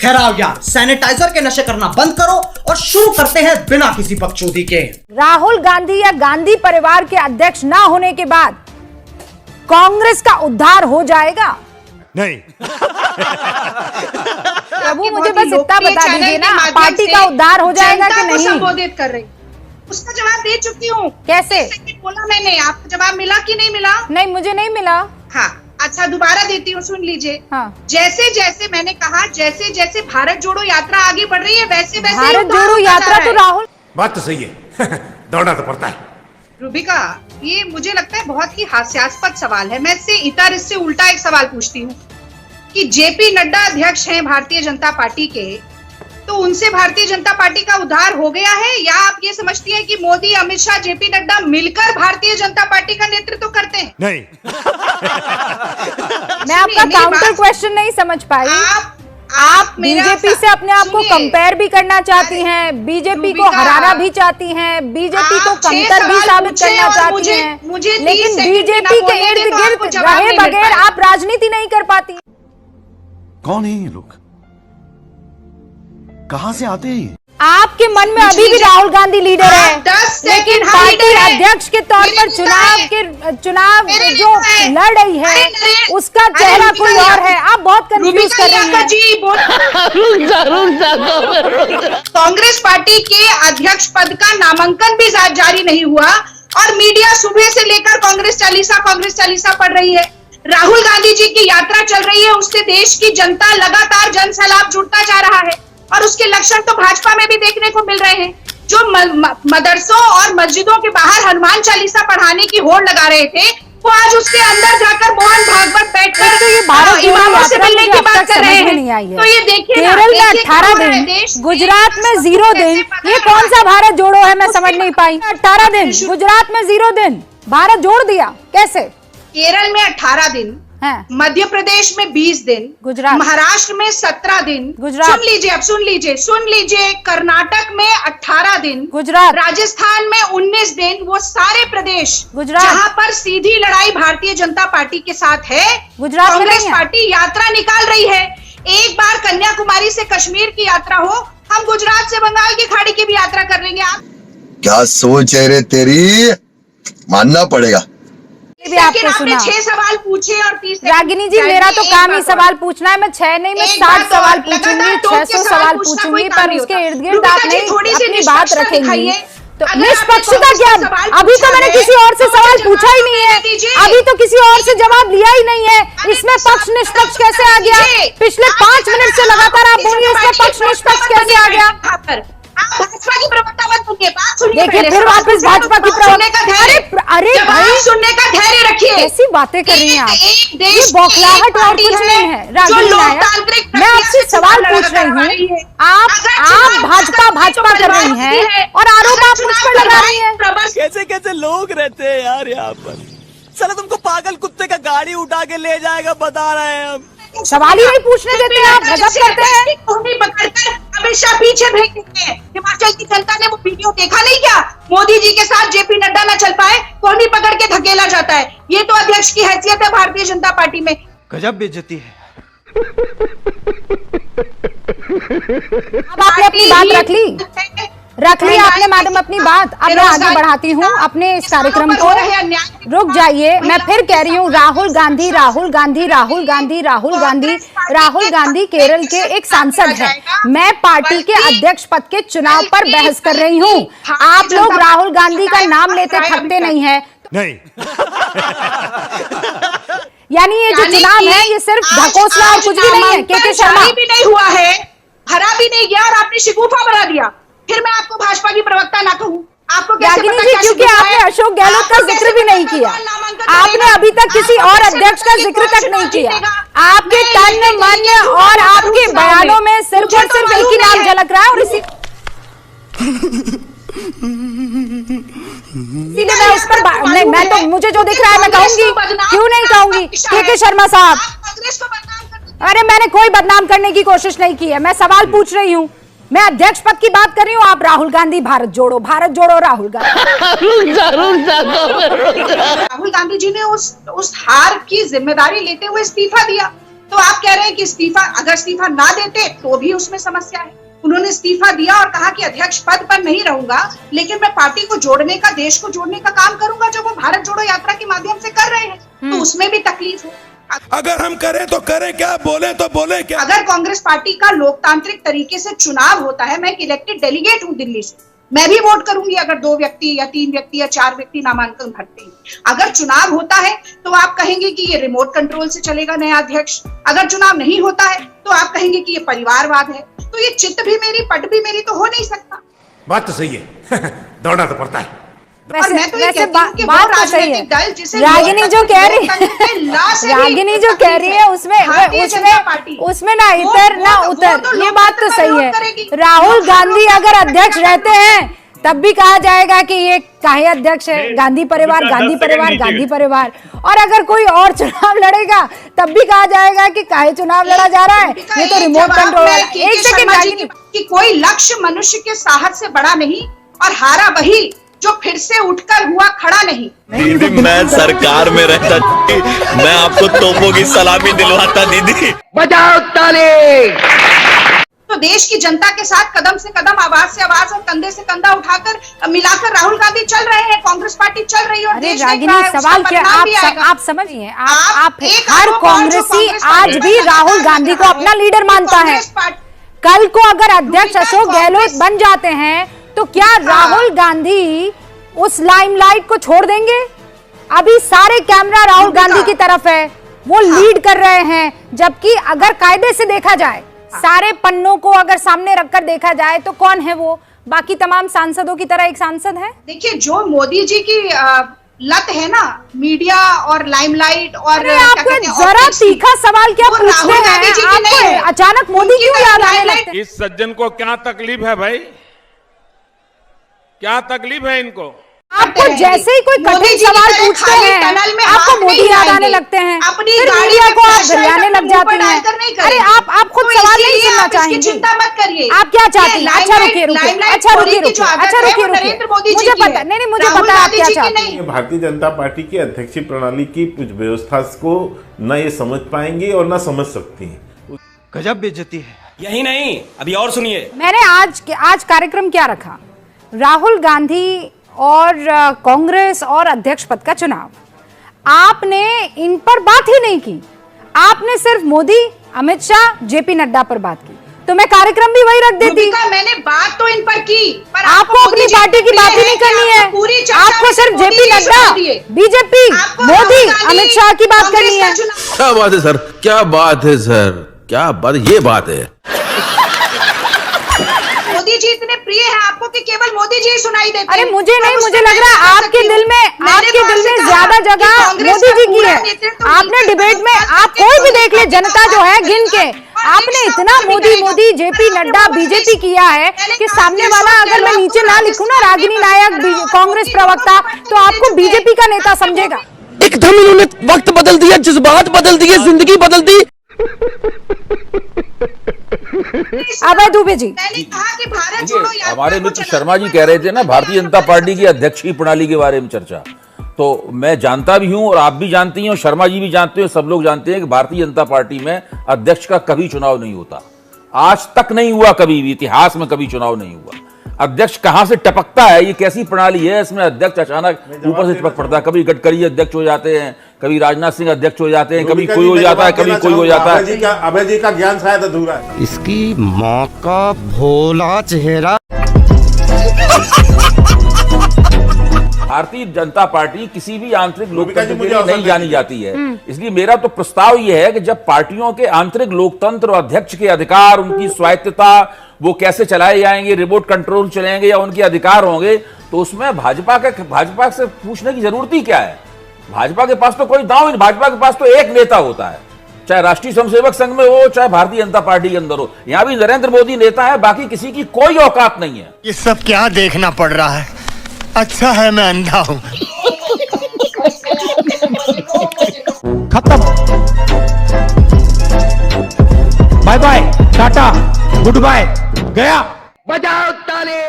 ठहराओ यार, सैनिटाइजर के नशे करना बंद करो और शुरू करते हैं बिना किसी बकचोदी के। राहुल गांधी या गांधी परिवार के अध्यक्ष ना होने के बाद कांग्रेस का उद्धार हो जाएगा? नहीं। प्रभु मुझे बस इतना बता दीजिए ना, पार्टी का उद्धार हो जाएगा कि नहीं? संबोधित कर रही, उसका जवाब दे चुकी हूँ। कैसे बोला मैंने, आपको जवाब मिला कि नहीं मिला? नहीं, मुझे नहीं मिला। हाँ, अच्छा दोबारा देती हूँ, सुन लीजिए। हाँ। जैसे जैसे मैंने कहा, जैसे जैसे भारत जोड़ो यात्रा आगे बढ़ रही है, वैसे वैसे भारत जोड़ो यात्रा तो राहुल, बात तो सही है। दौड़ना तो पड़ता है। रूबिका, ये मुझे लगता है बहुत ही हास्यास्पद सवाल है। मैं इससे उल्टा एक सवाल पूछती हूँ कि जेपी नड्डा अध्यक्ष हैं भारतीय जनता पार्टी के, तो उनसे भारतीय जनता पार्टी का उद्धार हो गया है, या आप ये समझती हैं कि मोदी, अमित शाह, जेपी नड्डा मिलकर भारतीय जनता पार्टी का नेतृत्व करते हैं? नहीं। मैं आपका काउंटर क्वेश्चन नहीं समझ पाई। आप बीजेपी से अपने आप को कंपेयर भी करना चाहती हैं, बीजेपी को हराना भी चाहती हैं, बीजेपी को कमतर भी साबित करना चाहती हैं, लेकिन बीजेपी के इर्द गिर्द रहे बगैर आप राजनीति नहीं कर पाती। कौन है ये लोग, कहां से आते हैं? आपके मन में अभी भी राहुल गांधी लीडर है, लेकिन पार्टी अध्यक्ष के तौर पर चुनाव जो लड़ रही है उसका चेहरा कोई और है। आप बहुत कंफ्यूज कर रही हैं। कांग्रेस पार्टी के अध्यक्ष पद का नामांकन भी जारी नहीं हुआ और मीडिया सुबह से लेकर कांग्रेस चालीसा पढ़ रही है। राहुल गांधी जी की यात्रा चल रही है, उससे देश की जनता लगातार जन सैलाब जुड़ता जा रहा है और उसके लक्षण तो भाजपा में भी देखने को मिल रहे हैं। जो मदरसों और मस्जिदों के बाहर हनुमान चालीसा पढ़ाने की होड़ लगा रहे थे, वो आज उसके अंदर जाकर मोहन भागवत बैठकर तो ये भारत इमामों से मिलने की बात कर रहे हैं। नहीं आई है। तो ये देखिए, केरल में 18 दिन, गुजरात में 0 दिन, ये कौन सा भारत जोड़ो है? मैं समझ नहीं पाई। 18 दिन, गुजरात में 0 दिन, भारत जोड़ दिया कैसे? केरल में 18 दिन, मध्य प्रदेश में 20 दिन, गुजरात, महाराष्ट्र में 17 दिन, गुजरात, सुन लीजिए, कर्नाटक में 18 दिन, गुजरात, राजस्थान में 19 दिन, वो सारे प्रदेश गुजरात जहां पर सीधी लड़ाई भारतीय जनता पार्टी के साथ है, गुजरात कांग्रेस पार्टी यात्रा निकाल रही है। एक बार कन्याकुमारी से कश्मीर की यात्रा हो, हम गुजरात से बंगाल की खाड़ी की भी यात्रा कर लेंगे। आप क्या सोच है रे तेरी, मानना पड़ेगा। भी आपको सुना। 6 सवाल पूछे और 30 रागिनी जी, मेरा तो काम ही सवाल पूछना है। मैं 6 नहीं, मैं 7 सवाल पूछूंगी, 600 सवाल पूछूंगी, पर उसके इर्द गिर्द आप नहीं अपनी बात रखेंगी। तो निष्पक्षता क्या? अभी तो मैंने किसी और से सवाल पूछा ही नहीं है, अभी तो किसी और से जवाब लिया ही नहीं है। इसमें पक्ष निष्पक्ष कैसे आ गया? पिछले 5 मिनट से लगातार आप बोलिए, इसमें पक्ष निष्पक्ष कैसे आ गया? भाजपा की प्रवक्ता मत बनिए, बात सुनिए। देखिए फिर वापस भाजपा की प्रवक्ता। अरे भाई, सुनने का धैर्य रखिए। कैसी बातें कर रही हैं आप? ये बौखलाहट और कुछ नहीं है। रागिनी नायक, मैं आपसे सवाल पूछ रही हूँ, आप भाजपा कर रही हैं और आरोप आप मुझ पर लगा रही हैं। कैसे कैसे लोग रहते हैं यार यहाँ पर। चलो तुमको पागल कुत्ते का गाड़ी उठा के ले जाएगा, बता रहे हैं हम। सवाल ही नहीं पूछने देते हैं, आप गजब करते हैं। पकड़कर हमेशा पीछे भेज देते हैं। हिमाचल की जनता ने वो वीडियो देखा नहीं क्या? मोदी जी के साथ जेपी नड्डा न चल पाए, कोहनी पकड़ के धकेला जाता है। ये तो अध्यक्ष की हैसियत है भारतीय जनता पार्टी में। गजब बेइज्जती है। अब आपने अपनी बात रख ली आपने मैडम अपनी बात। अब मैं आगे बढ़ाती हूँ अपने इस कार्यक्रम को। रुक जाइए, मैं फिर कह रही हूँ, राहुल गांधी केरल के एक सांसद हैं। मैं पार्टी के अध्यक्ष पद के चुनाव पर बहस कर रही हूँ। आप लोग राहुल गांधी का नाम लेते थकते नहीं है। नहीं। यानी ये जो चुनाव है ये सिर्फ ढकोसला और कुछ भी नहीं है। के शर्मा भी नहीं हुआ है, भरा भी नहीं गया और आपने शिकूफा बना दिया। फिर मैं आपको भाजपा की प्रवक्ता ना कहूं, आपको कैसे पता? जी, क्योंकि आपने अशोक गहलोत का जिक्र भी नहीं किया, आपने अभी तक किसी और अध्यक्ष का जिक्र तक नहीं किया। आपके तन मन और आपके बयानों में सिर्फ और सिर्फ एक ही नाम झलक रहा है और इसी मैं उस पर मैं तो मुझे जो दिख रहा है मैं कहूंगी, क्यों नहीं कहूंगी? के शर्मा साहब, अरे मैंने कोई बदनाम करने की कोशिश नहीं की है, मैं सवाल पूछ रही हूँ। मैं अध्यक्ष पद की बात कर रही हूँ, आप राहुल गांधी भारत जोड़ो राहुल गांधी। राहुल गांधी जी ने उस हार की जिम्मेदारी लेते हुए इस्तीफा दिया। तो आप कह रहे हैं कि इस्तीफा, अगर इस्तीफा ना देते तो भी उसमें समस्या है। उन्होंने इस्तीफा दिया और कहा कि अध्यक्ष पद पर नहीं रहूंगा, लेकिन मैं पार्टी को जोड़ने का, देश को जोड़ने का काम करूंगा जो वो भारत जोड़ो यात्रा के माध्यम से कर रहे हैं। तो उसमें भी तकलीफ है। अगर हम करें तो करें क्या, बोले तो बोले क्या। अगर कांग्रेस पार्टी का लोकतांत्रिक तरीके से चुनाव होता है, मैं एक इलेक्टेड डेलीगेट हूं दिल्ली से, मैं भी वोट करूंगी अगर 2 व्यक्ति या 3 व्यक्ति या 4 व्यक्ति नामांकन भरते हैं। अगर चुनाव होता है तो आप कहेंगे कि ये रिमोट कंट्रोल से चलेगा नया अध्यक्ष। अगर चुनाव नहीं होता है तो आप कहेंगे कि ये परिवारवाद है। तो ये चित्त भी मेरी, पट भी मेरी तो हो नहीं सकता। बात तो सही है दौड़ना तो पड़ता है। वैसे मैं तो ये वैसे कहती हूँ कि वो बात तो सही राजनीतिक दल जिसे है। रागिनी जो कह रही रागिनी जो कह रही है उसमें ना इतर ना उतर, ये बात तो सही है। राहुल गांधी अगर अध्यक्ष रहते हैं तब भी कहा जाएगा कि ये काहे अध्यक्ष है, गांधी परिवार गांधी परिवार गांधी परिवार। और अगर कोई और चुनाव लड़ेगा तब भी कहा जाएगा कि काहे चुनाव लड़ा जा रहा है, ये तो रिमोट कंट्रोल है। एक सेकंड, कि कोई लक्ष्य मनुष्य के साहस से बड़ा नहीं और हारा वही जो फिर से उठकर हुआ खड़ा नहीं। दीदी मैं सरकार में रहता, मैं आपको तोपों की सलामी दिलवाता। दीदी बजाओ ताली। तो देश की जनता के साथ कदम से कदम, आवाज से आवाज और कंधे से कंधा उठाकर मिलाकर राहुल गांधी चल रहे हैं, कांग्रेस पार्टी चल रही है। और अरे रागिनी, सवाल क्या आप समझिए, आप हर कांग्रेसी आज भी राहुल गांधी को अपना लीडर मानता है। कल को अगर अध्यक्ष अशोक गहलोत बन जाते हैं तो क्या राहुल गांधी उस लाइमलाइट को छोड़ देंगे? अभी सारे कैमरा राहुल गांधी की तरफ है, वो लीड कर रहे हैं। जबकि अगर कायदे से देखा जाए, सारे पन्नों को अगर सामने रखकर देखा जाए तो कौन है वो? बाकी तमाम सांसदों की तरह एक सांसद है। देखिए, जो मोदी जी की लत है ना, मीडिया और लाइमलाइट और आपको जरा तीखा सवाल क्या पूछते हैं? आपको अचानक मोदी क्यों याद आने लगते हैं? इस सज्जन को क्या तकलीफ है भाई, क्या तकलीफ है इनको? आपको जैसे ही कोई कठिन सवाल पूछते हैं आपको मोदी याद आने लगते हैं, फिर मीडिया को आप गरियाने लग जाती हैं। अरे आप खुद सवाल नहीं सुनना चाहेंगे, चिंता मत करिए। आप क्या चाहती हैं? अच्छा रुकिए, मुझे पता नहीं, मुझे पता आप क्या चाहती हैं। भारतीय जनता पार्टी की अध्यक्षीय प्रणाली की कुछ व्यवस्था को न ये समझ पाएंगी और न समझ सकती हैं। गजब बेइज्जती है। यही नहीं, अभी और सुनिए। मैंने आज कार्यक्रम क्या रखा, राहुल गांधी और कांग्रेस और अध्यक्ष पद का चुनाव। आपने इन पर बात ही नहीं की, आपने सिर्फ मोदी, अमित शाह, जेपी नड्डा पर बात की। तो मैं कार्यक्रम भी वही रख देती। मैंने बात तो इन पर की, पर आपको अपनी पार्टी की बात ही नहीं करनी है। आपको सिर्फ जेपी नड्डा, बीजेपी, मोदी, अमित शाह की बात करनी है। क्या बात है सर, क्या बात है सर, क्या बात, ये बात है। मोदी जी इतने प्रिय हैं आपको कि केवल मोदी जी सुनाई देते हैं। अरे मुझे नहीं, मुझे लग रहा है आपके दिल में ज्यादा जगह मोदी जी की है। आपने डिबेट में, आप कोई भी देख ले, जनता जो है गिन के, आपने इतना मोदी जेपी नड्डा बीजेपी किया है कि सामने वाला, अगर मैं नीचे ना लिखूं ना रागिनी नायक कांग्रेस प्रवक्ता, तो आपको बीजेपी का नेता समझेगा। एकदम इन्होंने वक्त बदल दिया, जज्बात बदल दिए, जिंदगी बदल दी। अभय दुबे जी, हमारे मित्र शर्मा जी कह रहे थे ना भारतीय जनता पार्टी की अध्यक्षीय प्रणाली के बारे में चर्चा, तो मैं जानता भी हूं और आप भी जानती हैं और शर्मा जी भी जानते हैं, सब लोग जानते हैं कि भारतीय जनता पार्टी में अध्यक्ष का कभी चुनाव नहीं होता, आज तक नहीं हुआ, कभी भी इतिहास में कभी चुनाव नहीं हुआ। अध्यक्ष कहां से टपकता है, ये कैसी प्रणाली है, इसमें अध्यक्ष अचानक ऊपर से टपक पड़ता है। कभी गडकरी अध्यक्ष हो जाते हैं, कभी राजनाथ सिंह अध्यक्ष हो जाते हैं, कभी कोई हो जाता है, कभी कोई हो जाता है। अभय जी का ज्ञान शायद अधूरा है। इसकी माँ का भोला चेहरा। भारतीय जनता पार्टी किसी भी आंतरिक लोकतंत्र के लिए नहीं जानी जाती है, इसलिए मेरा तो प्रस्ताव यह है कि जब पार्टियों के आंतरिक लोकतंत्र और अध्यक्ष के अधिकार, उनकी स्वायत्तता, वो कैसे चलाए जाएंगे, रिमोट कंट्रोल चलेंगे या उनके अधिकार होंगे, तो उसमें भाजपा से पूछने की जरूरत ही क्या है। भाजपा के पास तो कोई दांव नहीं, भाजपा के पास तो एक नेता होता है, चाहे राष्ट्रीय स्वयंसेवक संघ में हो, चाहे भारतीय जनता पार्टी के अंदर हो। यहां भी नरेंद्र मोदी नेता है, बाकी किसी की कोई औकात नहीं है। ये सब क्या देखना पड़ रहा है, अच्छा है मैं अंधा हूं। खत्म, बाय बाय, टाटा, गुड बाय, गया। बजाओ ताली।